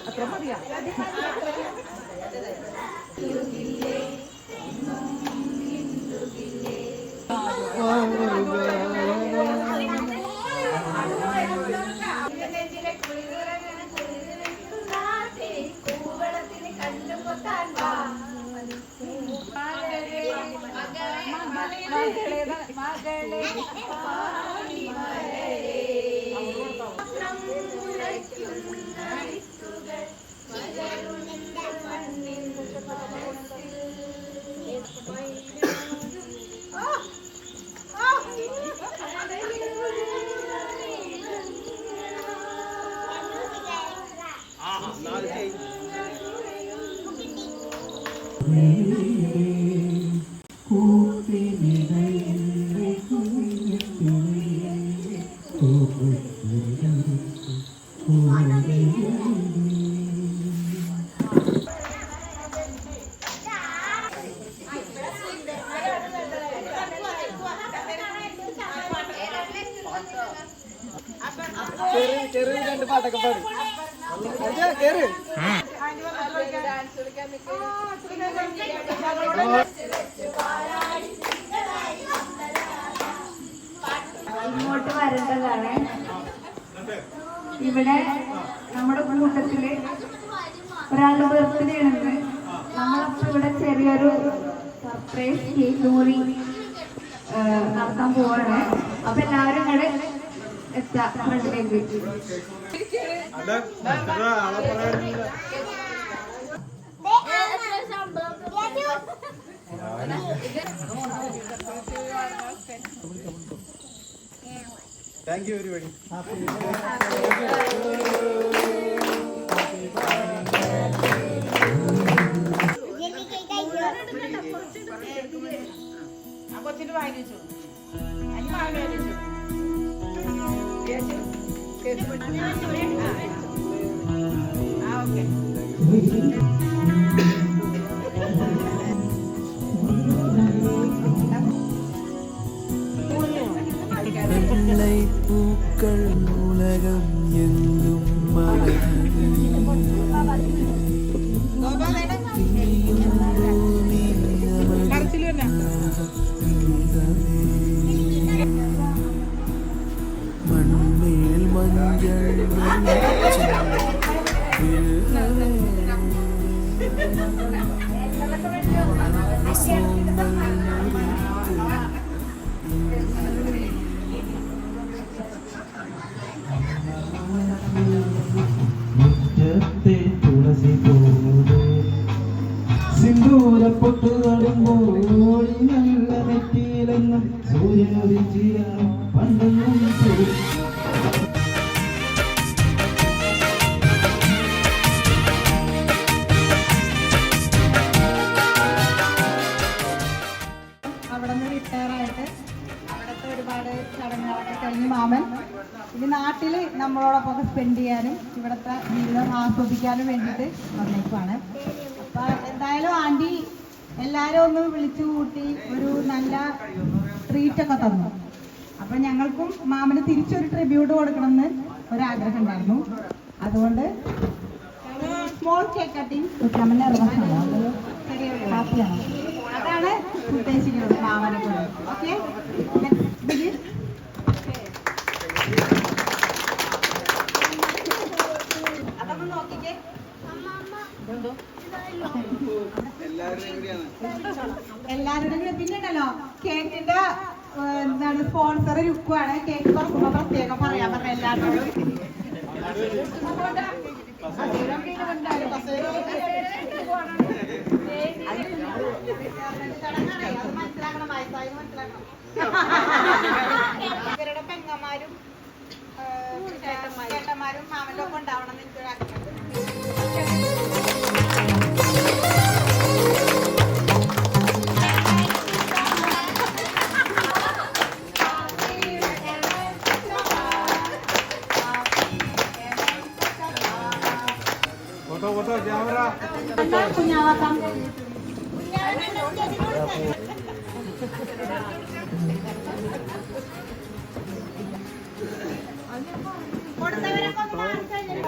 അത്ര മതിയാ. രണ്ട് പാട്ടൊക്കെ പാടി കേറ്. ഇങ്ങോട്ട് വരേണ്ടതാണ്. ഇവിടെ നമ്മുടെ കൂട്ടത്തില് ഒരാളുടെ ബർത്ത്ഡേ ഉണ്ട്. നമ്മളപ്പോ ഇവിടെ ചെറിയൊരു സർപ്രൈസ് കേക്ക് മുറി നടത്താൻ പോവാണ്. അപ്പൊ എല്ലാവരും ഇവിടെ എത്താം ഫ്രണ്ടിലേക്ക്. താങ്ക് യു വെരി കൊച്ചിട്ട് വാങ്ങിച്ചു വാങ്ങിച്ചു ഓക്കെ. പൂക്കൾ ഉലകം എങ്ങും മൺമേൽ മഞ്ഞൾ സിന്ദൂരപ്പൊട്ടു തൊടുമ്പോൾ നല്ല നെറ്റിയിലെന്നും സൂര്യനുദിച്ചിരണം പണ്ടെന്നും അവിടെ നിന്ന് റിട്ടയറായിട്ട് അവിടുത്തെ ഒരുപാട് ചടങ്ങുകളൊക്കെ കഴിഞ്ഞ് മാമൻ ഇനി നാട്ടിൽ നമ്മളോടൊപ്പം സ്പെൻഡ് ചെയ്യാനും ഇവിടുത്തെ ജീവിതം ആസ്വദിക്കാനും വേണ്ടിയിട്ട് വന്നേക്കുവാണ്. അപ്പം എന്തായാലും ആൻറ്റി എല്ലാവരും ഒന്ന് വിളിച്ചു കൂട്ടി ഒരു നല്ല ട്രീറ്റൊക്കെ തന്നു. അപ്പം ഞങ്ങൾക്കും മാമന് തിരിച്ചൊരു ട്രിബ്യൂട്ട് കൊടുക്കണമെന്ന് ഒരാഗ്രഹം ഉണ്ടായിരുന്നു. അതുകൊണ്ട് സ്മോൾ കേക്ക് കട്ടിങ് മാമൻ്റെ ഹാപ്പിയാണ്. അതാണ് ഉദ്ദേശിക്കുന്നത് മാമനെ കൊണ്ട്. ഓക്കെ, അതൊന്ന് നോക്കിക്കേ. എല്ലാവരുടെയും പിന്നെ ഉണ്ടല്ലോ കേക്കിന്റെ എന്താണ് സ്പോൺസർ രുക്കുവാണ്. കേക്ക് തുറക്കുമ്പോ പ്രത്യേകം പറയാൻ പറഞ്ഞ എല്ലാവരോടും. മനസ്സിലാക്കണം, വയസ്സായി മനസ്സിലാക്കണം. ഇവരുടെ പെങ്ങന്മാരും ചേട്ടന്മാരും മാമന്റെ ഒപ്പം ഉണ്ടാവണം എന്ന് എനിക്കൊരാഗ്രഹം.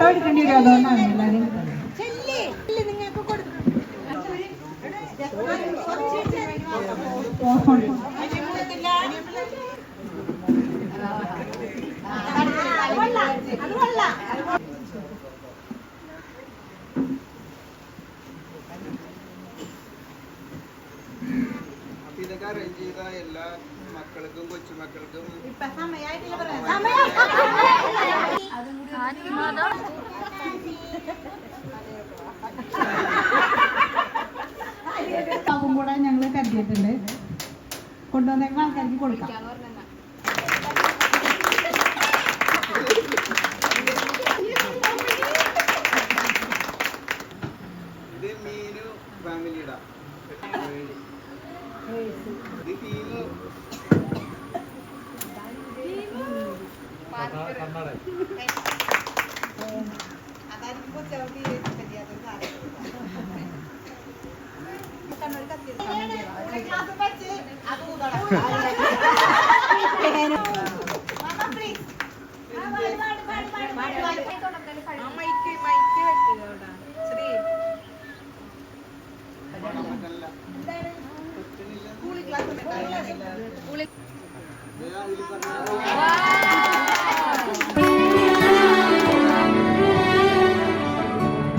എടുക്കേണ്ടി വരും, അതുകൊണ്ടാണ് എല്ലാവരും ഇതൊക്കെ അറേഞ്ച് ചെയ്ത എല്ലാ മക്കൾക്കും കൊച്ചുമക്കൾക്കും അതും കൂടെ ഞങ്ങൾ കരുതിയിട്ടുണ്ട്. കൊണ്ടുവന്നേക്കുന്ന ആൾക്കാർക്ക് കൊടുക്കാം. ഇത് മീനു ഫാമിലിയുടെ ഇത് ടീമു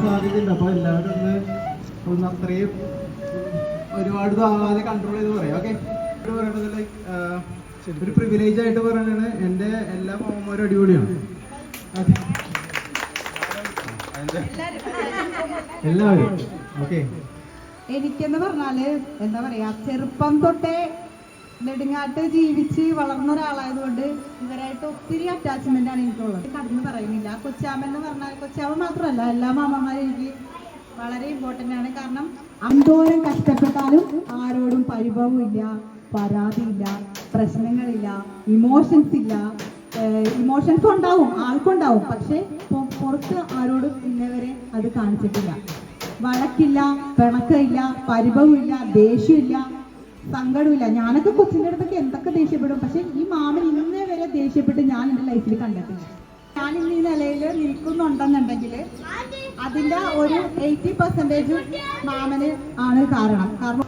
സാധ്യതയുണ്ട്. അപ്പൊ എല്ലാവരും ഒന്ന് അത്രയും ഒരുപാട് ആവാതെ കൺട്രോൾ ചെയ്ത് പറയാം. ഓക്കെ, പറയണത് ലൈക്ക് ഒരു പ്രിവിലേജ് ആയിട്ട് പറയണതാണ്. എൻ്റെ എല്ലാ മാമന്മാരും അടിപൊളിയാണ്. എല്ലാവരും ഓക്കെ. എനിക്കെന്ന് പറഞ്ഞാല് എന്താ പറയാ, ചെറുപ്പം തൊട്ടേ നെടുങ്ങാട്ട് ജീവിച്ച് വളർന്ന ഒരാളായതുകൊണ്ട് ഇവരായിട്ട് ഒത്തിരി അറ്റാച്ച്മെന്റ് ആണ് എനിക്കുള്ളത്. കടന്നു പറയുന്നില്ല. കൊച്ചാമ്മ എന്ന് പറഞ്ഞാൽ കൊച്ചാമ്മ മാത്രമല്ല, എല്ലാ മാമന്മാരും എനിക്ക് വളരെ ഇമ്പോർട്ടൻ്റ് ആണ്. കാരണം അന്തോരം കഷ്ടപ്പെട്ടാലും ആരോടും പരിഭവം ഇല്ല, പരാതിയില്ല, പ്രശ്നങ്ങളില്ല, ഇമോഷൻസ് ഇല്ല. ഇമോഷൻസ് ഉണ്ടാവും, ആൾക്കുണ്ടാവും, പക്ഷെ പുറത്ത് ആരോടും ഇന്നവരെ അത് കാണിച്ചിട്ടില്ല. വഴക്കില്ല, പിണക്കമില്ല, പരിഭവമില്ല, ദേഷ്യമില്ല, സങ്കടമില്ല. ഞാനൊക്കെ കൊച്ചിൻ്റെ അടുത്തൊക്കെ എന്തൊക്കെ ദേഷ്യപ്പെടും, പക്ഷെ ഈ മാമൻ ഇന്നേ വരെ ദേഷ്യപ്പെട്ട് ഞാൻ എൻ്റെ ലൈഫിൽ കണ്ടിട്ടില്ല. ഞാൻ ഇന്ന് ഈ നിലയിൽ നിൽക്കുന്നുണ്ടെന്നുണ്ടെങ്കിൽ അതിൻ്റെ ഒരു 80% മാമന് ആണ് കാരണം. കാരണം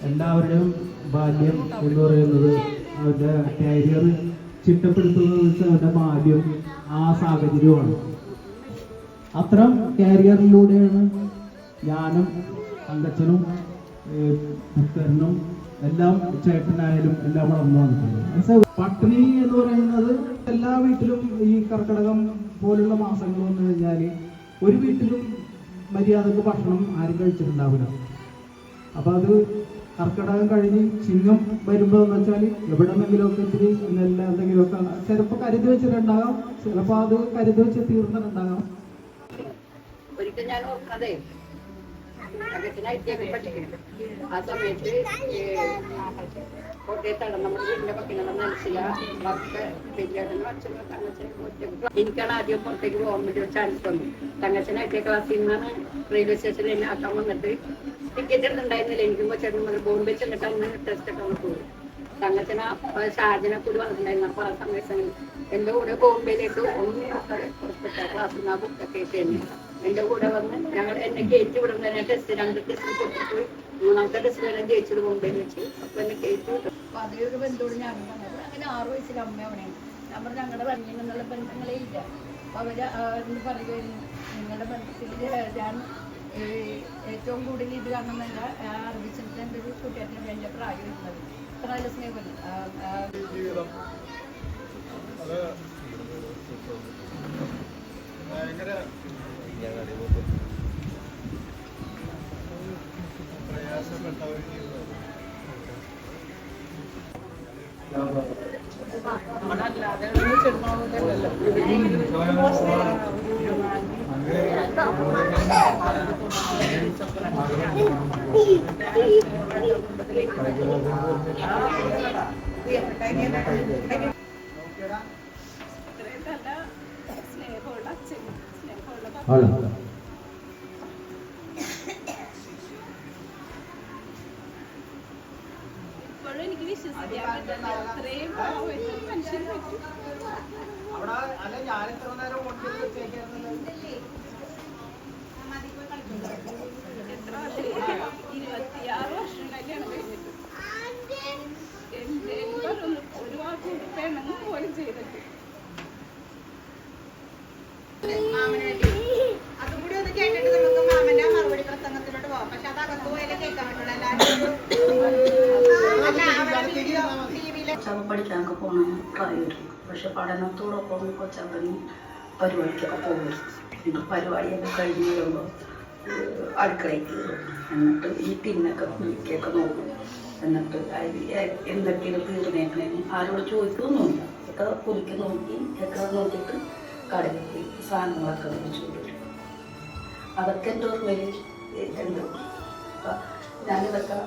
എല്ലാവരുടെയും ബാല്യം എന്ന് പറയുന്നത് അവരുടെ കരിയർ ചിട്ടപ്പെടുത്തുന്നത് അവരുടെ ബാല്യം ആ സാഹചര്യമാണ്. അത്തരം കാരിയറിലൂടെയാണ് ഞാനും തങ്കച്ചനും പുത്തനും എല്ലാം ചേട്ടനായാലും എല്ലാം വളർന്നു വന്നിട്ടുണ്ട്. പട്ടിണി എന്ന് പറയുന്നത് എല്ലാ വീട്ടിലും ഈ കർക്കിടകം പോലുള്ള മാസങ്ങൾ വന്നു കഴിഞ്ഞാൽ ഒരു വീട്ടിലും മര്യാദക്ക് ഭക്ഷണം ആരും കഴിച്ചിട്ടുണ്ടാവില്ല. അപ്പൊ അത് കർക്കിടകം കഴിഞ്ഞ് ചിങ്ങം വരുമ്പോൾ എന്ന് വെച്ചാൽ എവിടെന്നെങ്കിലുമൊക്കെ ഇത്തിരി നെല്ല് എന്തെങ്കിലുമൊക്കെ ചിലപ്പോൾ കരുതി വെച്ചിട്ടുണ്ടാകാം, ചിലപ്പോൾ അത് കരുതി വെച്ച് തീർന്നിട്ടുണ്ടാകാം. ഒരിക്കൽ ഞാൻ ഓർക്കണതേ അകത്തിനായിട്ട് പഠിക്കണം. ആ സമയത്ത് കോട്ടയത്താണ് നമ്മുടെ വീടിന്റെ പക്കലുള്ള മനസ്സില ഭക്ത പെരിയാടനും അച്ഛനും തങ്കച്ചനും. എനിക്കാണ് ആദ്യം പുറത്തേക്ക് പോകാൻ വേണ്ടി ഒരു ചാൻസ് വന്നു. തങ്കച്ചനായിട്ട് ക്ലാസ്സിൽ നിന്നാണ് റെയിൽവേ സ്റ്റേഷനിൽ എന്നെ ആക്കാൻ വന്നിട്ട് ടിക്കറ്റ് എടുത്തുണ്ടായിരുന്നില്ല. എനിക്കും ചേട്ടൻ ബോംബെ ചെന്നിട്ട് അന്ന് ടെസ്റ്റ് ഒക്കെ വന്ന് പോയി. തങ്കച്ചന ഷാജനെ കൂടി വന്നിട്ടുണ്ടായിരുന്നു. അപ്പൊ ആ സമയത്ത് എന്റെ കൂടെ ബോംബെയിലേക്ക് ഒന്നും ക്ലാസ്സിൽ നിന്ന് ആ ബുക്കൊക്കെ തന്നെ എന്റെ കൂടെ വന്ന് ഞങ്ങൾ എന്നെ കയറ്റി വിടുന്ന ടെസ്റ്റ് 2 ടെസ്റ്റ് കൊടുത്തു. 3ാമത്തെ ടെസ്റ്റ് വരെ ജയിച്ചത് ബോംബെയിൽ വെച്ച്. അപ്പൊ എന്നെ കയറ്റി വിട്ടു. അപ്പൊ അതേ ഒരു ബന്ധുവോട് ഞാൻ പറഞ്ഞത് അങ്ങനെ 6 വയസ്സിൽ അമ്മ അവിടെയാണ്. നമ്മൾ ഞങ്ങളുടെ ബന്ധം എന്നുള്ള ബന്ധങ്ങളേ ഇല്ല. അപ്പൊ അവര് പറയുമായിരുന്നു നിങ്ങളുടെ ബന്ധത്തിൽ ഞാൻ ഏറ്റവും കൂടുതൽ ഇത് കാണുന്നല്ല അർബിച്ചെൻ്റെ ഒരു കുട്ടിയായിട്ട് എൻ്റെ പ്രായം വരുന്നത്. അത്ര നല്ല സ്നേഹമല്ല പ്രയാസപ്പെട്ട ഒരു ജീവിതം. നമ്മളല്ലാതെ അല്ല എനിക്ക് വിശ്വസിക്കാൻ പറ്റില്ല. അത്രയും മനുഷ്യൻ പറ്റും. അവിടെ അല്ല ഞാൻ എത്ര നേരം കൊണ്ടുപോയി വെച്ചേക്കാറുണ്ട്. എത്ര വർഷം? 26 വർഷം കല്യാണം കഴിഞ്ഞിട്ട് ഒരു വാക്ക് പെണ്ണെന്ന് പോലും ചെയ്തിട്ട്. അതുകൂടി ഒന്ന് കേട്ടിട്ട് നമുക്ക് മാമന്റെ മറുപടി പ്രസംഗത്തിലോട്ട് പോവാം. പക്ഷെ അത് അകത്ത് പോയാലേ കേൾക്കാൻ പറ്റുള്ളൂ. കൊച്ചാപ്പൻ പഠിക്കാനൊക്കെ പോകണം പ്രായമായിരുന്നു. പക്ഷെ പഠനത്തോടൊപ്പം കൊച്ചാപ്പന് പരിപാടിക്കൊക്കെ പോകും. പിന്നെ പരിപാടിയൊക്കെ കഴിഞ്ഞ് വരുമ്പോൾ അടുക്കളയിൽ കയറും. എന്നിട്ട് ഈ പിന്നൊക്കെ കുളിക്കൊക്കെ നോക്കും. എന്നിട്ട് എന്തൊക്കെയാണ് തീർന്നേക്കണേന്ന് ആരോട് ചോദിക്കൊന്നുമില്ല. ഒക്കെ കുലിക്ക് നോക്കി ഒക്കെ നോക്കിയിട്ട് കടയിൽ പോയി സാധനങ്ങളൊക്കെ വെച്ച് കൊണ്ടുവരും. അതൊക്കെ എൻ്റെ ഓർമ്മയിൽ ഉണ്ട്. ഞാനിതൊക്കെ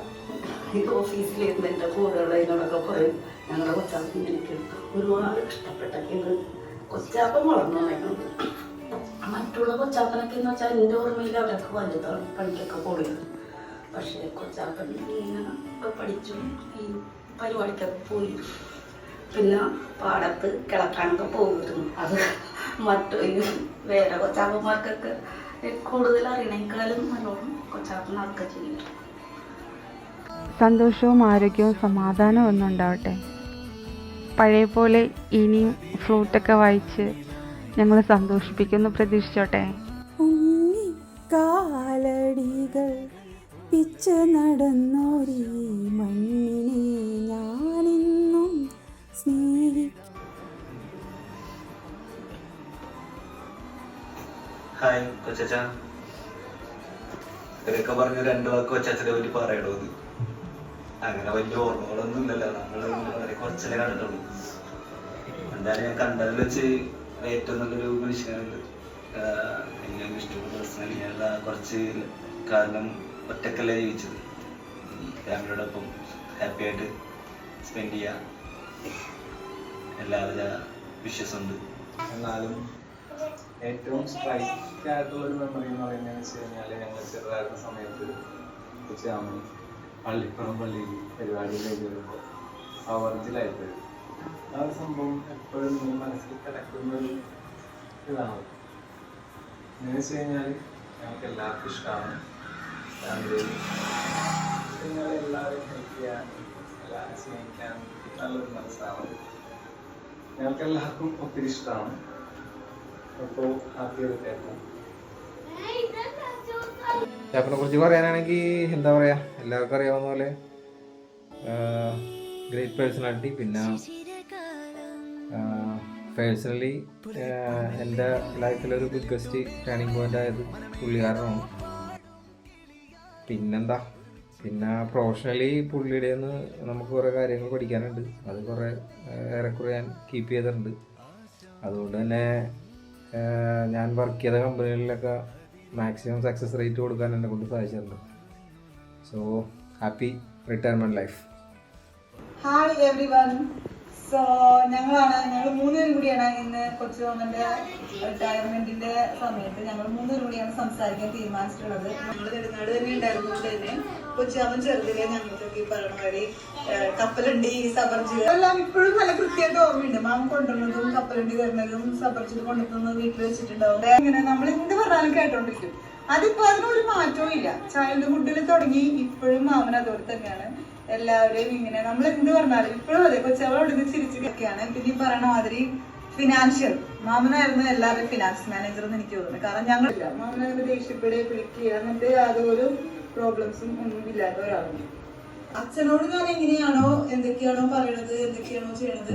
ഈ ഓഫീസിലിരുന്ന് എൻ്റെ കൂടെയുള്ളതിനോടൊക്കെ പറയും ഞങ്ങളുടെ കൊച്ചാപ്പൻ എനിക്ക് ഒരുപാട് ഇഷ്ടപ്പെട്ടൊക്കെയുണ്ട്. കൊച്ചാപ്പൻ വളർന്നു വന്നിട്ടുണ്ട്. മറ്റുള്ള കൊച്ചാപ്പനൊക്കെ എന്ന് വെച്ചാൽ എൻ്റെ ഓർമ്മയിൽ അവരൊക്കെ വലുതാണ്, പണിക്കൊക്കെ പോയത്. പക്ഷേ കൊച്ചാപ്പൻ ഇങ്ങനെ പഠിച്ചു ഈ പരിപാടിക്കൊക്കെ പോയി. പിന്നെ പാടത്ത് കിളക്കാനൊക്കെ പോകുമായിരുന്നു. അത് മറ്റു വേറെ കൊച്ചാപ്പന്മാർക്കൊക്കെ കൂടുതൽ അറിയണേക്കാളും നല്ലോണം കൊച്ചാപ്പൻ അതൊക്കെ ചെയ്യും. സന്തോഷവും ആരോഗ്യവും സമാധാനവും ഒന്നും ഉണ്ടാവട്ടെ. പഴയ പോലെ ഇനിയും ഫ്ലൂട്ടൊക്കെ വായിച്ച് ഞങ്ങൾ സന്തോഷിപ്പിക്കുമെന്ന് പ്രതീക്ഷിച്ചോട്ടെ. കാലടികൾ പിച്ച നടന്നോരീ മണ്ണിനെ ഞാനിന്നും സ്നേഹിക്കും. ഹായ് കൊച്ചാച്ച. ഇവരൊക്കെ പറഞ്ഞ് 2 വാക്ക് കൊച്ചാച്ചനെ പറ്റി പറയണോ? അങ്ങനെ വലിയ ഓർമ്മകളൊന്നും ഇല്ലല്ലോ, നമ്മൾ വളരെ കുറച്ചല്ലേ കണ്ടിട്ടുള്ളൂ. എന്തായാലും ഞാൻ കണ്ടതിൽ വെച്ച് ഏറ്റവും നല്ലൊരു മനുഷ്യനുണ്ട്. എനിക്ക് ഇഷ്ടപ്പെട്ട പേഴ്സണലി ഞാൻ കുറച്ച് കാലം ഒറ്റക്കല്ലേ ജീവിച്ചത്. ഫാമിലിയോടൊപ്പം ഹാപ്പി ആയിട്ട് സ്പെൻഡ് ചെയ്യാം. എല്ലാവിധ വിശ്വസുണ്ട്. എന്നാലും ഏറ്റവും സ്ട്രൈക്ക് ആയിട്ടുള്ളൊരു മെമ്മറി എന്ന് പറയുന്നത് വെച്ച് കഴിഞ്ഞാൽ ഞങ്ങൾ ചെറുതായിരുന്ന സമയത്ത് കൊച്ചാമൻ പള്ളിപ്പുറം പള്ളിയിൽ പരിപാടി കഴിഞ്ഞ് വരുമ്പോൾ വർജിലായിട്ട് ആ ഒരു സംഭവം എപ്പോഴും മനസ്സിൽ കിടക്കുന്നൊരു ഇതാണ്. എന്ന് വെച്ച് കഴിഞ്ഞാൽ ഞങ്ങൾക്ക് എല്ലാവർക്കും ഇഷ്ടമാണ്. ഫാമിലിയിൽ നിങ്ങൾ എല്ലാവരും ഹെൽപ്പ് ചെയ്യാൻ എല്ലാവരും സ്നേഹിക്കാൻ നല്ലൊരു മനസ്സാണ്. ഞങ്ങൾക്ക് എല്ലാവർക്കും ഒത്തിരി ഇഷ്ടമാണ്. അപ്പോൾ ഹാപ്പി ആയിട്ടായിരുന്നു. ചാപ്പനെ കുറിച്ച് പറയാനാണെങ്കിൽ എന്താ പറയുക, എല്ലാവർക്കും അറിയാവുന്ന പോലെ ഗ്രേറ്റ് പേഴ്സണാലിറ്റി. പിന്നെ പേഴ്സണലി എൻ്റെ ലൈഫിലൊരു ബിഗ്ഗസ്റ്റ് ടേണിംഗ് പോയിൻ്റ് ആയത് പുള്ളി കാരണമാണ്. പിന്നെന്താ, പിന്നെ പ്രൊഫഷണലി പുള്ളിയുടെ നിന്ന് നമുക്ക് കുറേ കാര്യങ്ങൾ പഠിക്കാനുണ്ട്. അത് കുറേ ഏറെക്കുറെ ഞാൻ കീപ്പ് ചെയ്തിട്ടുണ്ട്. അതുകൊണ്ട് തന്നെ ഞാൻ വർക്ക് ചെയ്ത കമ്പനികളിലൊക്കെ മാക്സിമം സക്സസ് റേറ്റ് കൊടുക്കാൻ എന്നെ കൊണ്ട് സാധിച്ചിട്ടുണ്ട്. So happy retirement life. Hi every one. So ഞങ്ങൾ 3 പേരും കൂടിയാണ് ഇന്ന് കൊച്ചുമാമന്റെ റിട്ടയർമെന്റിന്റെ സമയത്ത് ഞങ്ങൾ 3 പേരും കൂടിയാണ് സംസാരിക്കാൻ തീരുമാനിച്ചിട്ടുള്ളത്. ഞങ്ങൾ നെടുങ്ങാട് തന്നെ ഉണ്ടായിരുന്നത് തന്നെ കൊച്ചുമാമൻ ചെറുതിലെ ഞങ്ങൾക്കൊക്കെ ഈ പറയണ വഴി കപ്പലണ്ടി സബർജി എല്ലാം ഇപ്പോഴും നല്ല കൃത്യമായിട്ട് ഓർമ്മയുണ്ട്. മാമൻ കൊണ്ടുവന്നതും കപ്പലണ്ടി തരുന്നതും സബർജി കൊണ്ടുവന്നതും വീട്ടിൽ വെച്ചിട്ടുണ്ടാവും. ഇങ്ങനെ നമ്മൾ എന്ത് പറഞ്ഞാലും കേട്ടോണ്ടിരിക്കും. അതിപ്പോ അതിനൊരു മാറ്റവും ഇല്ല. ചൈൽഡ്ഹുഡിൽ തുടങ്ങി ഇപ്പോഴും മാമൻ അതുപോലെ തന്നെയാണ്. എല്ലാവരെയും ഇങ്ങനെ നമ്മൾ എന്ത് പറഞ്ഞാലും ഇപ്പോഴും അതെ കൊച്ചവളോട് നിന്ന് ചിരിച്ചിട്ടൊക്കെയാണ്. പിന്നെ ഈ പറയണ മാതിരി ഫിനാൻഷ്യൽ മാമനായിരുന്നു എല്ലാവരുടെയും ഫിനാൻസ് മാനേജർ എന്ന് എനിക്ക് തോന്നുന്നു. കാരണം ഞങ്ങളില്ല, മാമനായിരുന്നു ദേഷ്യപ്പെടുക പിടിക്കുക അങ്ങനത്തെ യാതൊരു പ്രോബ്ലംസും ഒന്നും ഇല്ലാത്ത ഒരാളാണ്. അച്ഛനോട് ഞാൻ എങ്ങനെയാണോ എന്തൊക്കെയാണോ പറയണത് എന്തൊക്കെയാണോ ചെയ്യണത്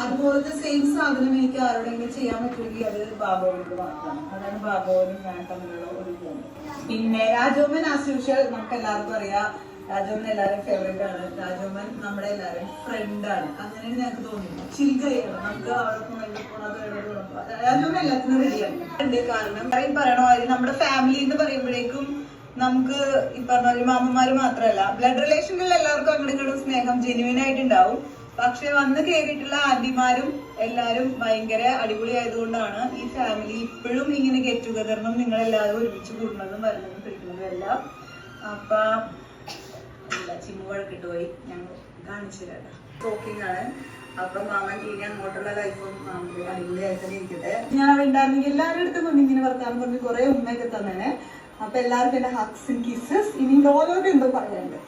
അതുപോലത്തെ സെയിം സാധനം എനിക്ക് ആരോടെങ്കിലും ചെയ്യാൻ പറ്റുമെങ്കിൽ അത് ബാബുവിനോട് മാത്രമാണ്. അതാണ് ബാബുവിനും ഞാൻ തമ്മിലുള്ള ഒരു ബന്ധം. പിന്നെ രാജോമൻ ആസ് യൂഷ്വൽ നമുക്ക് എല്ലാവർക്കും അറിയാം. രാജോമൻ എല്ലാവരും ഫേവറേറ്റ് ആണ്. രാജോമൻ നമ്മുടെ എല്ലാവരും ഫ്രണ്ടാണ്. അങ്ങനെയാണ് ഞങ്ങൾക്ക് തോന്നുന്നു. ചിൽഗയാണ് നമുക്ക് അവിടെ പോകണം. രാജോമൻ എല്ലാത്തിനും റെഡിയാണ്. കാരണം പറയണ മാതിരി നമ്മുടെ ഫാമിലി എന്ന് പറയുമ്പോഴേക്കും നമുക്ക് ഈ പറഞ്ഞ മാമന്മാര് മാത്രമല്ല ബ്ലഡ് റിലേഷനിൽ എല്ലാവർക്കും അങ്ങോട്ടും ഇങ്ങോട്ടും സ്നേഹം ജെന്യുവൻ ആയിട്ടുണ്ടാവും. പക്ഷെ വന്ന് കയറിയിട്ടുള്ള ആന്റിമാരും എല്ലാരും ഭയങ്കര അടിപൊളി ആയതുകൊണ്ടാണ് ഈ ഫാമിലി ഇപ്പോഴും ഇങ്ങനെ ഗെറ്റ് ടുഗദറിനും നിങ്ങൾ എല്ലാവരും ഒരുമിച്ച് കൂടുന്നതും വരുന്നതും പിടിക്കുന്നതും എല്ലാം. അപ്പൊ ചിമ്മു വഴക്കിട്ട് പോയി, ഞങ്ങൾ കാണിച്ചു തരാം. ടോക്കിംഗ് ആണ്. അപ്പൊ മാമൻ ഇനി അങ്ങോട്ടുള്ള ലൈഫും മാമന്റെ അടിപൊളിയായിട്ട് ഇരിക്കട്ടെ. ഞാൻ ഉണ്ടായിരുന്നെങ്കിൽ എല്ലാവരുടെ അടുത്തും ഇങ്ങനെ വർത്താനം പറഞ്ഞ് കുറെ ഉമ്മയൊക്കെ തന്നെ. അപ്പൊ എല്ലാവർക്കും എന്റെ ഹഗ്സ് ആൻഡ് കിസ്സസ്. ഇനി ഓരോന്നും എന്തോ പറയാനുണ്ട്.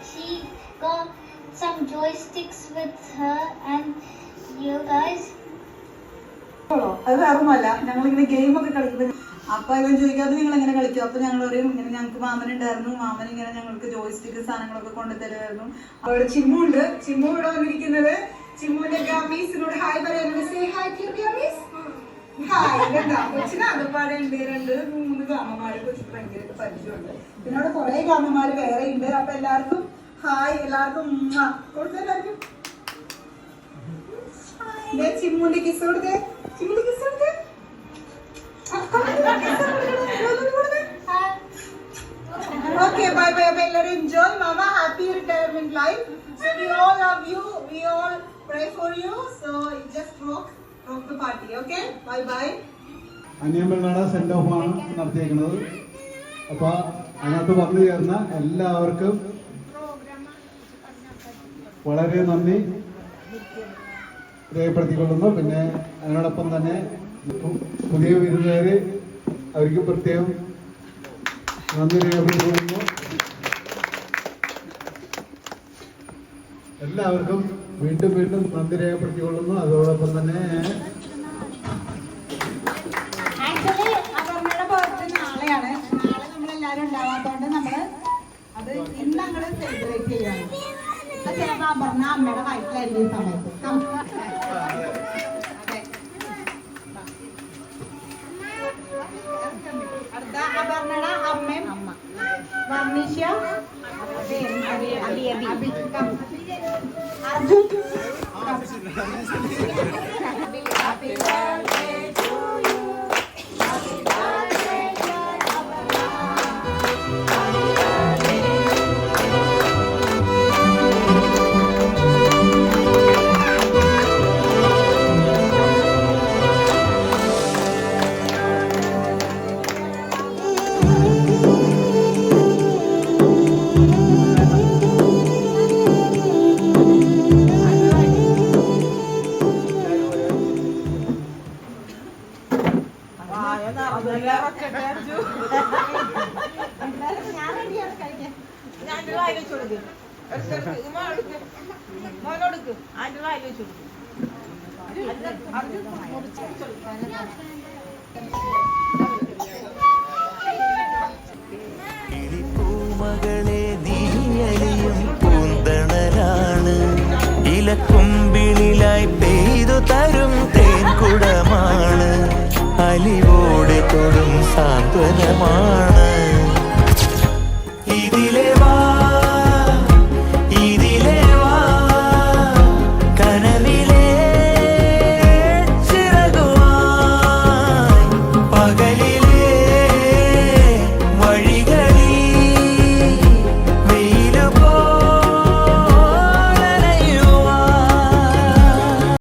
She got some joysticks with her and you guys. അത് വേറൊന്നുമല്ല, ഞങ്ങളിങ്ങനെ ഗെയിം ഒക്കെ കളിക്കുന്നത്. അപ്പൊ ഇവൻ ചോദിക്കാതെ നിങ്ങൾ എങ്ങനെ കളിക്കും? അപ്പൊ ഞങ്ങൾ പറയും ഇങ്ങനെ ഞങ്ങൾക്ക് മാമൻ ഉണ്ടായിരുന്നു, മാമൻ ഇങ്ങനെ ഞങ്ങൾക്ക് ജോയ്സ്റ്റിക്ക് സാധനങ്ങളൊക്കെ കൊണ്ടുതരുമായിരുന്നു. അവിടെ ചിമ്മു ഉണ്ട്. ചിമ്മു ഇവിടെ വന്നിരിക്കുന്നത് ചിമ്മുവിന്റെ ഗാമീസിനോട് ഹായ് പറയാനുണ്ട്. കൊച്ചിന് അതുപാടെ ഉണ്ട്. 2-3 ഗാമമാര് കൊച്ചിന് ഭയങ്കരമായിട്ട് പരിചയമുണ്ട്. പിന്നെ അവിടെ കുറെ ഗാമമാര് വേറെ ഉണ്ട്. അപ്പൊ എല്ലാവർക്കും ഹായ്, എല്ലാവർക്കും കൊടുത്തെല്ലാവർക്കും ചിമ്മുന്റെ കിസ് കൊടുത്തേ. ചിമ്മുന്റെ കിസ് കൊടുത്തേ. Okay, bye bye. Everyone enjoy Mama. Happy retirement life. So we all love you. We all pray for you. So just rock the party. Okay. Bye bye. അനിയമ്പള്ളാട സെൻഡ് ഓഫ് ആണ് നടത്തിയിരിക്കുന്നത്. അപ്പൊ അതിനകത്ത് വന്നു ചേർന്ന എല്ലാവർക്കും വളരെ നന്ദി രേഖപ്പെടുത്തിക്കൊള്ളുന്നു. പിന്നെ അതിനോടൊപ്പം തന്നെ പുതിയ വിരുന്നുകാര് അവർക്ക് പ്രത്യേകം നന്ദി രേഖപ്പെടുത്തിക്കൊള്ളുന്നു. എല്ലാവർക്കും വീണ്ടും വീണ്ടും നന്ദി രേഖപ്പെടുത്തിക്കൊള്ളുന്നു. അതോടൊപ്പം തന്നെ അപർണയുടെ ബർത്ത്ഡേ നാളെയാണ്. നാളെ നമ്മളെല്ലാരും ഉണ്ടാവാത്തോണ്ട് നമ്മള് അത് ഇന്ന് അങ്ങോട്ട് സെലിബ്രേറ്റ് ചെയ്യാണ്. ചിലപ്പോ അപർണ അമ്മയുടെ വയറ്റിലായിരിക്കും ഈ സമയത്ത്. അടുത്ത അപർണയുടെ അമ്മയും വർണ്ണീഷ അർജുൻ. മോനോടുക്ക് ആൻ്റെ വായിൽ വെച്ചു പൂമകളെ നീയലിയും പൂന്തണലാണ് ഇലക്കൊമ്പിളിലായി